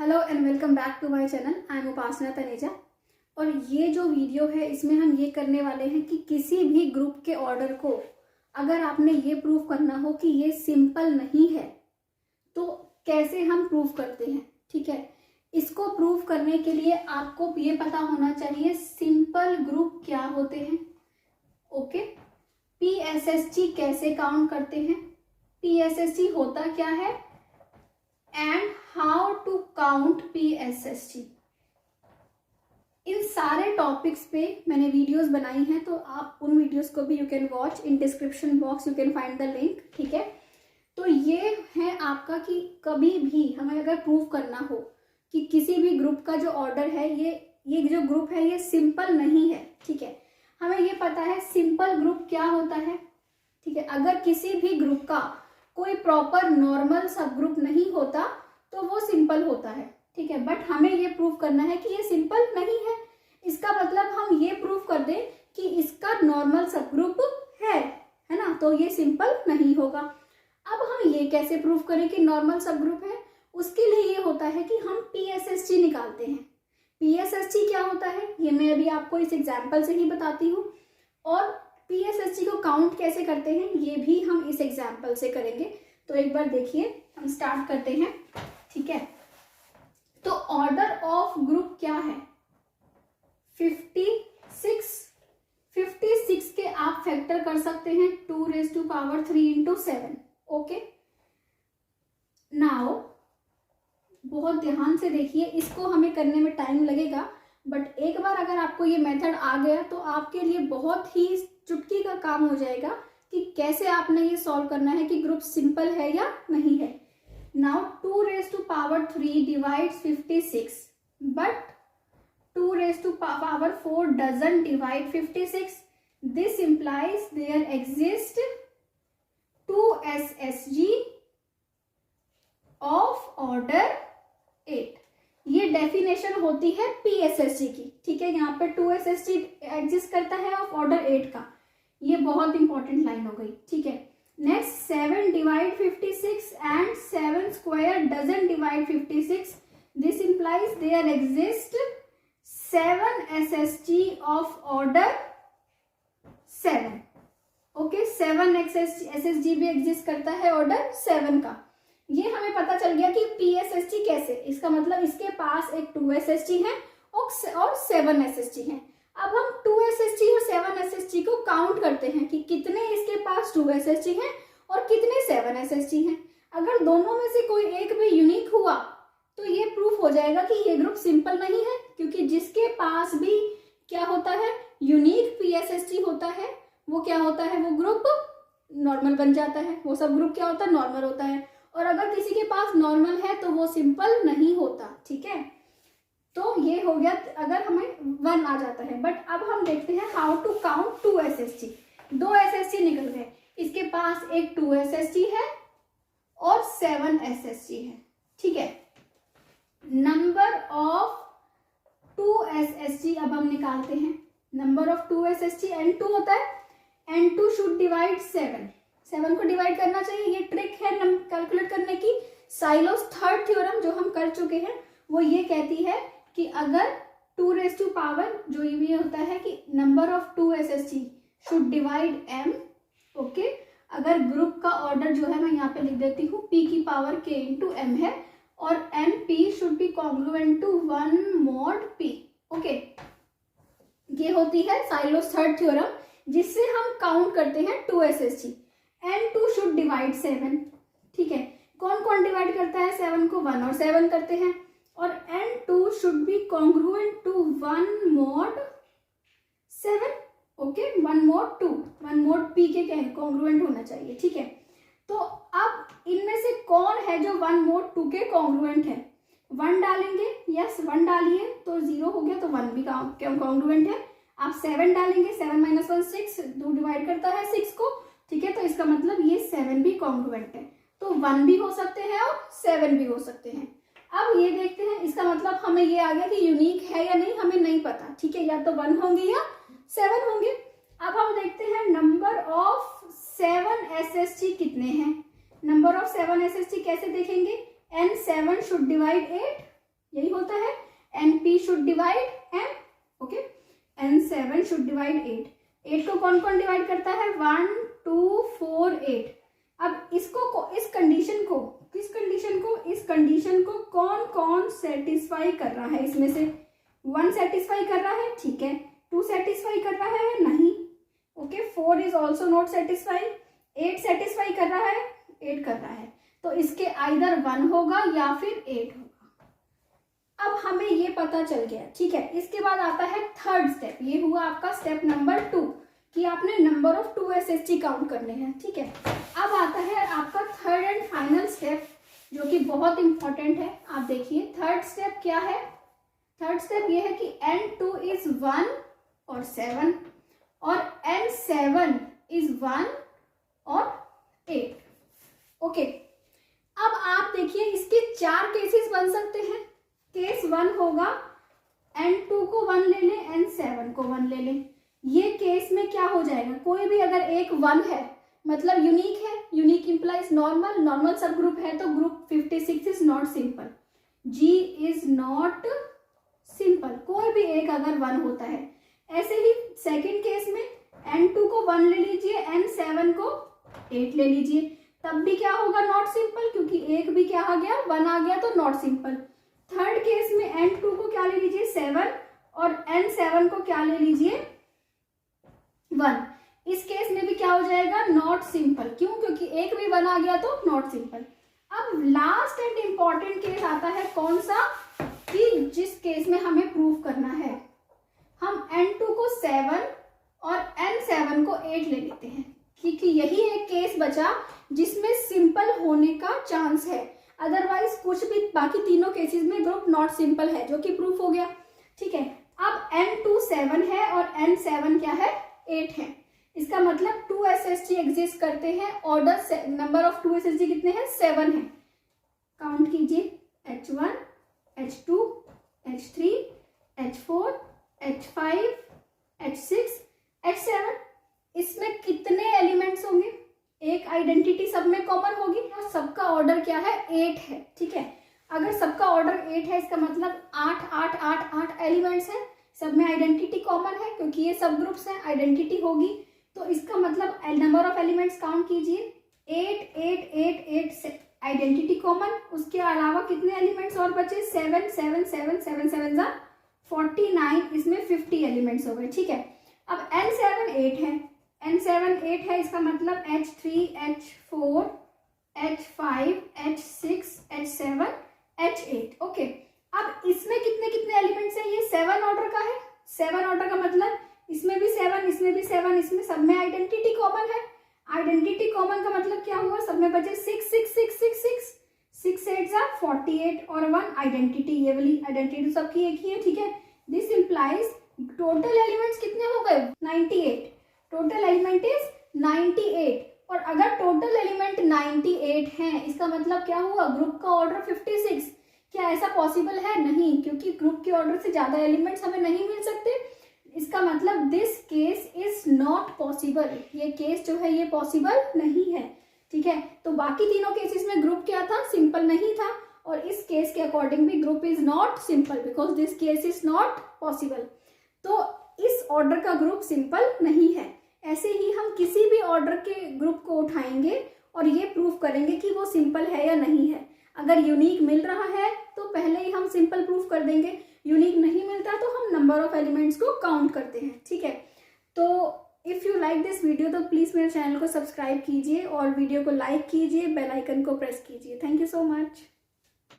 Hello and welcome back to my channel. I am Upasana Taneja. और ये जो वीडियो है इसमें हम ये करने वाले हैं कि किसी भी ग्रुप के ऑर्डर को अगर आपने ये प्रूव करना हो कि ये सिंपल नहीं है तो कैसे हम प्रूव करते हैं। ठीक है, इसको प्रूव करने के लिए आपको ये पता होना चाहिए सिंपल ग्रुप क्या होते हैं। ओके, पीएसएसटी कैसे काउंट करते हैं, पीएसएसटी होता क्या है एंड हाउ टू काउंट पीएसएसटी। इन सारे टॉपिक्स पे मैंने वीडियोस बनाई हैं, तो आप उन वीडियोस को भी you can watch in description box, you can find the link. ठीक है, तो ये है आपका कि कभी भी हमें अगर प्रूव करना हो कि किसी भी ग्रुप का जो ऑर्डर है ये जो ग्रुप है ये सिंपल नहीं है। ठीक है, हमें ये पता है सिंपल ग्रुप क्या होता है। ठीक है, अगर किसी भी ग्रुप का कोई प्रॉपर नॉर्मल सब ग्रुप नहीं होता तो वो सिंपल होता है। ठीक है, बट हमें ये प्रूव करना है कि ये सिंपल नहीं है। इसका मतलब हम ये प्रूव कर दें कि इसका नॉर्मल सब ग्रुप है ना, तो ये सिंपल नहीं होगा। अब हम ये कैसे प्रूव करें कि नॉर्मल सब ग्रुप है, उसके लिए ये होता है कि हम पीएसएसटी निकालते हैं। पीएसएसटी क्या होता है ये मैं अभी आपको इस एग्जाम्पल से ही बताती हूँ, और पीएसएसटी को काउंट कैसे करते हैं ये भी हम इस एग्जाम्पल से करेंगे। तो एक बार देखिए, हम स्टार्ट करते हैं। ठीक है, तो ऑर्डर ऑफ ग्रुप क्या है 56 के आप फैक्टर कर सकते हैं 2⁻³ इंटू 7। ओके, नाउ बहुत ध्यान से देखिए, इसको हमें करने में टाइम लगेगा, बट एक बार अगर आपको ये मेथड आ गया तो आपके लिए बहुत ही चुटकी का काम हो जाएगा कि कैसे आपने ये सॉल्व करना है कि ग्रुप सिंपल है या नहीं है। Now 2⁻³ divides 56, but 2⁻⁴ doesn't divide 56. This implies there exist 2 SSG of order 8. ये डेफिनेशन होती है पीएसएसटी की। ठीक है, यहाँ पे 2 SSG एग्जिस्ट करता है ऑफ ऑर्डर 8 का। ये बहुत इंपॉर्टेंट लाइन हो गई। ठीक है, next 7 divide 56 and 7 square doesn't divide 56. This implies there exist 7 SSG of order 7. Okay, 7 SSG भी एग्जिस्ट करता है ऑर्डर 7 का। ये हमें पता चल गया कि पीएसएसटी कैसे, इसका मतलब इसके पास एक 2 SSG है और 7 SSG है। अब हम 2 SSG और 7 SSG को काउंट करते हैं कि कितने इसके पास 2 SSG हैं और कितने 7 SSG हैं। अगर दोनों में से कोई एक भी यूनिक हुआ तो ये प्रूफ हो जाएगा कि ये ग्रुप सिंपल नहीं है, क्योंकि जिसके पास भी क्या होता है यूनिक पीएसएसटी होता है वो क्या होता है, वो ग्रुप नॉर्मल बन जाता है। वो सब ग्रुप क्या होता है, नॉर्मल होता है। और अगर किसी के पास नॉर्मल है तो वो सिंपल नहीं होता। ठीक है, तो ये हो गया अगर हमें 1 आ जाता है। बट अब हम देखते हैं how to count 2 SSG। 2 SSG निकल गए, इसके पास एक 2 SSG है और 7 SSG है। ठीक है, नंबर ऑफ 2 SSG अब हम निकालते हैं। नंबर ऑफ 2 SSG N2 होता है, N2 शुड डिवाइड 7 को डिवाइड करना चाहिए। ये ट्रिक है कैलकुलेट करने की। साइलोस थर्ड थ्योरम जो हम कर चुके हैं वो ये कहती है कि अगर 2⁻, जो ये होता है कि number of 2 SSG should divide m। Okay, अगर ग्रुप का ऑर्डर जो है मैं यहाँ पे लिख देती हूँ p⁻k इंटू m है, और mp should be congruent to 1 mod p। Okay, ये होती है साइलोस थर्ड थ्योरम, जिससे हम काउंट करते हैं 2 SSG। N2 should divide 7। ठीक है, कौन कौन डिवाइड करता है 7 को, 1 और 7 करते हैं। और N2 should be congruent to 1 mod 7। Okay, 1 mod 2, 1 mod p के कॉन्ग्रुएंट होना चाहिए। ठीक है, तो अब इनमें से कौन है जो 1 mod 2 के कॉन्ग्रुएंट है, 1 डालेंगे, यस 1 डालिए तो 0 हो गया, तो 1 भी कॉन्ग्रुएंट है। आप 7 डालेंगे, 7 - 1 6, 2 डिवाइड करता है 6 को। ठीक है, तो इसका मतलब ये 7 भी कॉन्ग्रुएंट है, तो 1 भी हो सकते हैं और 7 भी हो सकते हैं। अब ये देखते हैं, इसका मतलब हमें ये आ गया कि यूनिक है या नहीं हमें नहीं पता। ठीक है, या तो 1 होंगे या 7 होंगे। अब हम देखते हैं नंबर ऑफ 7 SSG कितने हैं। नंबर ऑफ 7 SSG कैसे देखेंगे, n 7 शुड डिवाइड 8। यही होता है NP should divide M, okay, N7 should divide 8। 8 को कौन कौन डिवाइड करता है? 1 2 4 8। अब इसको इस कंडीशन को इस कंडीशन को कौन कौन सेटिस्फाई कर रहा है? इसमें से 1 सेटिस्फाई कर रहा है, ठीक है, 2 सेटिस्फाई कर रहा है, नहीं, okay, 4 is also not satisfy, 8 satisfy कर रहा है, 8 कर रहा है, तो इसके आइदर 1 होगा या फिर 8 होगा। अब हमें ये पता चल गया, ठीक है। इसके बाद आता है थर्ड स्टेप, ये हुआ आपका स्टेप नंबर 2 कि आपने नंबर ऑफ 2 SST काउंट करने हैं, ठीक है। अब आता है आपका थर्ड एंड फाइनल स्टेप जो कि बहुत इंपॉर्टेंट है। आप देखिए थर्ड स्टेप क्या है। थर्ड स्टेप ये है कि N2 इज 1 और 7 और N7 इज 1 और 8, ओके। अब आप देखिए इसके 4 केसेस बन सकते हैं। केस 1 होगा N2 को 1 ले लें, N7 को 1 ले लें। ये केस में क्या हो जाएगा, कोई भी अगर एक 1 है मतलब यूनिक है, यूनिक इंप्लाइज नॉर्मल, नॉर्मल सब ग्रुप है तो group 56 is not simple, G is not simple, कोई भी एक अगर 1 होता है। ऐसे ही सेकंड केस में N2 को 1 ले लीजिए, N7 को 8 ले लीजिए, तब भी क्या होगा, नॉट सिंपल, क्योंकि एक भी क्या आ गया, 1 आ गया तो नॉट सिंपल। थर्ड केस में N2 को क्या ले लीजिए, 7 और N7 को क्या ले लीजिए, 1। इस केस में भी क्या हो जाएगा, नॉट सिंपल, क्यों, क्योंकि एक भी 1 आ गया तो नॉट सिंपल। अब लास्ट एंड इंपॉर्टेंट केस आता है कौन सा, कि जिस केस में हमें प्रूव करना है, हम N2 को 7 और N7 को 8 ले लेते हैं, क्योंकि यही एक केस बचा जिसमें सिंपल होने का चांस है। अदरवाइज कुछ भी बाकी तीनों केसेस में ग्रुप नॉट सिंपल है, जो कि प्रूफ हो गया, ठीक है। अब N2 7 है और N7 क्या है, 8 है। इसका मतलब 2 SST एग्जिस्ट करते हैं। ऑर्डर नंबर ऑफ 2 SST कितने हैं, 7 है। काउंट कीजिए, H1 H2 H3 H4 H5 H6 H7। इसमें कितने एलिमेंट्स होंगे, एक आइडेंटिटी सब में कॉमन होगी और सबका ऑर्डर क्या है, 8 है, ठीक है। अगर सबका ऑर्डर 8 है इसका मतलब 8 8 8 8 एलिमेंट्स हैं, सब में आइडेंटिटी कॉमन है क्योंकि ये सब ग्रुप्स हैं, आइडेंटिटी होगी, तो इसका मतलब नंबर ऑफ एलिमेंट्स काउंट कीजिए, 8 8 8 8 से आइडेंटिटी कॉमन, उसके अलावा कितने एलिमेंट्स और बचे, 7 7 7 7 7 जा 49, इसमें 50 एलिमेंट्स हो गए, ठीक है। अब N7 8 है, N7 8 है, इसका मतलब H3 H4 H5 H6 H7 H8, okay. अब इसमें कितने कितने एलिमेंट्स हैं, ये 7 ऑर्डर का है। 7 ऑर्डर का मतलब इसमें भी 7, इसमें भी 7, इसमें सब में आइडेंटिटी कॉमन है। आइडेंटिटी कॉमन का मतलब क्या हुआ, सब में बचे 6 6 6 6 6 6 8 जा 48 और 1 आइडेंटिटी, ये वाली आइडेंटिटी सबकी एक ही है, ठीक है। दिस इंप्लाइज टोटल एलिमेंट्स कितने हो गए, 98। टोटल एलिमेंट इज 98 और अगर टोटल एलिमेंट 98 हैं इसका मतलब क्या हुआ, ग्रुप का ऑर्डर 56। क्या ऐसा पॉसिबल है, नहीं, क्योंकि ग्रुप के ऑर्डर से ज्यादा एलिमेंट्स हमें नहीं मिल सकते। इसका मतलब this case is not possible, ये केस जो है ये पॉसिबल नहीं है, ठीक है। तो बाकी तीनों केसेस में ग्रुप क्या था, सिंपल नहीं था, और इस केस के अकॉर्डिंग भी group is not simple because this case is not possible. तो इस ऑर्डर का ग्रुप सिंपल नहीं है। ऐसे ही हम किसी भी ऑर्डर के ग्रुप को उठाएंगे और ये प्रूफ करेंगे कि वो सिंपल है या नहीं है। अगर यूनिक मिल रहा है तो पहले ही हम सिंपल प्रूफ कर देंगे, यूनिक नहीं मिलता तो हम नंबर ऑफ एलिमेंट्स को काउंट करते हैं, ठीक है। तो if you like this video तो प्लीज़ मेरे चैनल को सब्सक्राइब कीजिए और वीडियो को लाइक कीजिए, बेल आइकन को प्रेस कीजिए। Thank you so much.